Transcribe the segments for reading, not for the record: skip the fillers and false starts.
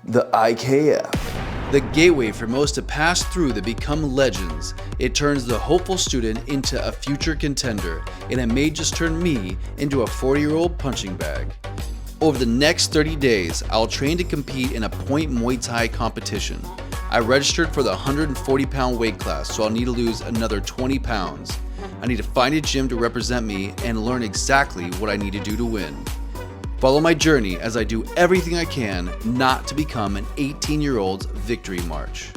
The IKF. The gateway for most to pass through that become legends. It turns the hopeful student into a future contender, and it may just turn me into a 40-year-old punching bag. Over the next 30 days, I'll train to compete in a point Muay Thai competition. I registered for the 140-pound weight class, so I'll need to lose another 20 pounds. I need to find a gym to represent me and learn exactly what I need to do to win. Follow my journey as I do everything I can not to become an 18-year-old's victory march.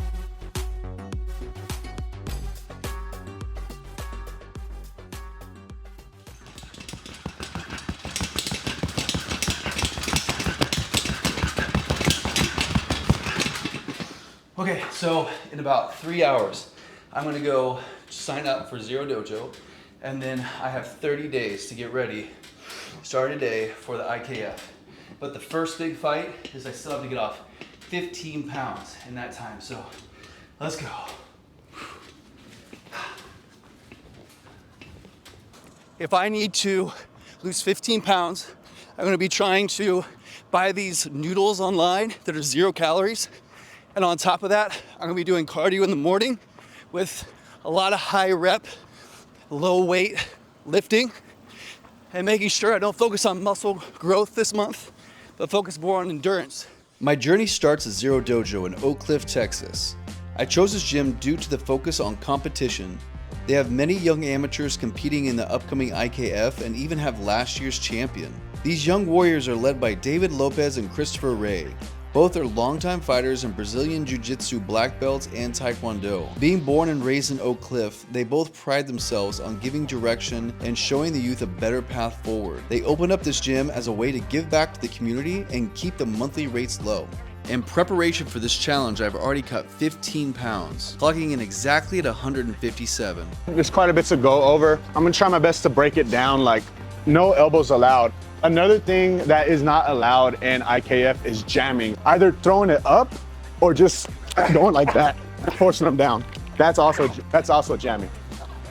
Okay, so in about 3 hours, I'm gonna go sign up for zerodojo, and then I have 30 days to get ready, start a day for the IKF. But the first big fight is I still have to get off 15 pounds in that time, so let's go. If I need to lose 15 pounds, I'm gonna be trying to buy these noodles online that are 0 calories. And on top of that, I'm gonna be doing cardio in the morning with a lot of high rep, low weight lifting, and making sure I don't focus on muscle growth this month, but focus more on endurance. My journey starts at zerodojo in Oak Cliff, Texas. I chose this gym due to the focus on competition. They have many young amateurs competing in the upcoming IKF and even have last year's champion. These young warriors are led by David Lopez and Christopher Ray. Both are longtime fighters in Brazilian Jiu-Jitsu black belts and Taekwondo. Being born and raised in Oak Cliff, they both pride themselves on giving direction and showing the youth a better path forward. They opened up this gym as a way to give back to the community and keep the monthly rates low. In preparation for this challenge, I've already cut 15 pounds, clocking in exactly at 157. There's quite a bit to go over. I'm gonna try my best to break it down, like no elbows allowed. Another thing that is not allowed in IKF is jamming. Either throwing it up or just going like that, forcing them down. That's also jamming.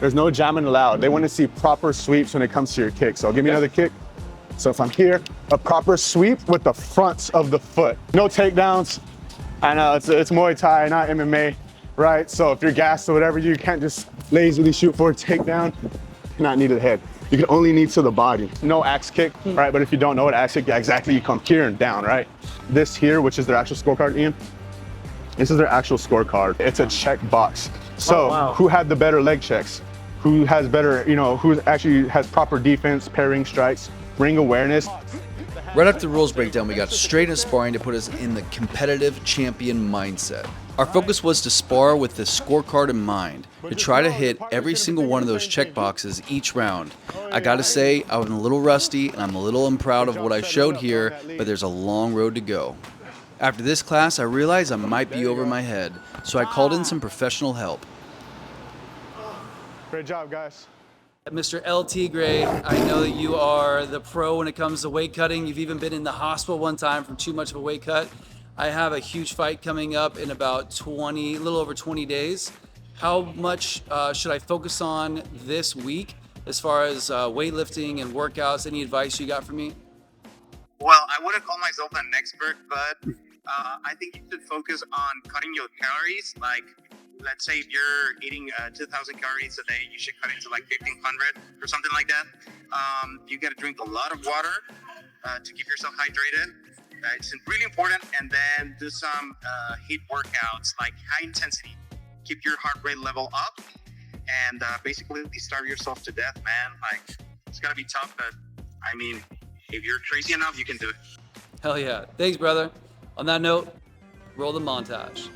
There's no jamming allowed. They want to see proper sweeps when it comes to your kick. So give me another kick. So if I'm here, a proper sweep with the fronts of the foot. No takedowns. I know it's Muay Thai, not MMA, right? So if you're gassed or whatever, you can't just lazily shoot for a takedown. You're not needed head. You can only need to the body. No axe kick, right? But if you don't know what axe kick, yeah, exactly, you come here and down, right? This here, which is their actual scorecard, Ian, this is their actual scorecard. It's a check box. So who had the better leg checks? Who has better, who actually has proper defense, parrying strikes, ring awareness. Right after the rules breakdown, we got straight into sparring to put us in the competitive champion mindset. Our focus was to spar with the scorecard in mind, to try to hit every single one of those check boxes each round. I gotta say, I was a little rusty and I'm a little unproud of what I showed here, but there's a long road to go. After this class, I realized I might be over my head, so I called in some professional help. Great job, guys. Mr. El Tigre, I know that you are the pro when it comes to weight cutting. You've even been in the hospital one time from too much of a weight cut. I have a huge fight coming up in about a little over 20 days. How much should I focus on this week as far as weightlifting and workouts? Any advice you got for me? Well, I wouldn't call myself an expert, but I think you should focus on cutting your calories. Like, let's say if you're eating 2,000 calories a day, you should cut it to like 1,500 or something like that. You got to drink a lot of water to keep yourself hydrated. It's really important. And then do some HIIT workouts, like high intensity. Keep your heart rate level up and basically starve yourself to death, man. Like, it's got to be tough, but I mean, if you're crazy enough, you can do it. Hell yeah. Thanks, brother. On that note, roll the montage.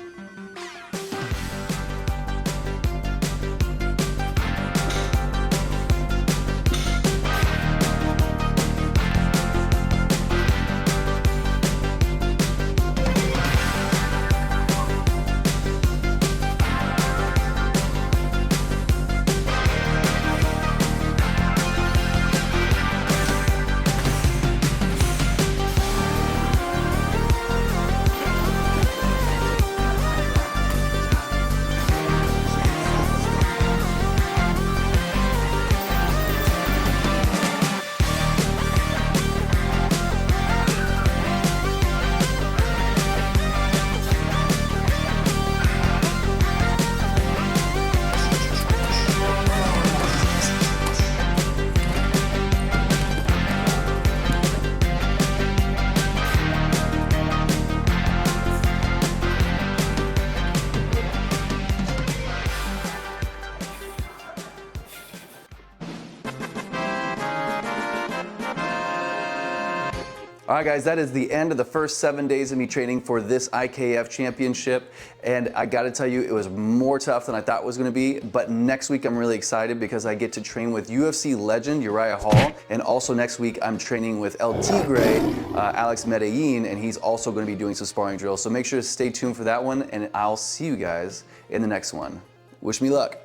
All right, guys, that is the end of the first 7 days of me training for this IKF championship. And I gotta tell you, it was more tough than I thought it was gonna be. But next week, I'm really excited because I get to train with UFC legend Uriah Hall. And also next week, I'm training with El Tigre, Alex Medellin, and he's also gonna be doing some sparring drills. So make sure to stay tuned for that one, and I'll see you guys in the next one. Wish me luck.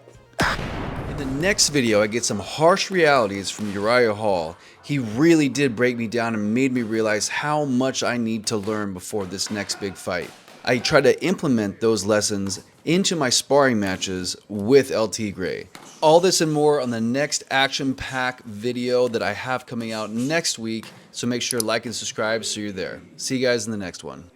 In the next video, I get some harsh realities from Uriah Hall. He really did break me down and made me realize how much I need to learn before this next big fight. I try to implement those lessons into my sparring matches with El Tigre. All this and more on the next action-packed video that I have coming out next week, so make sure to like and subscribe so you're there. See you guys in the next one.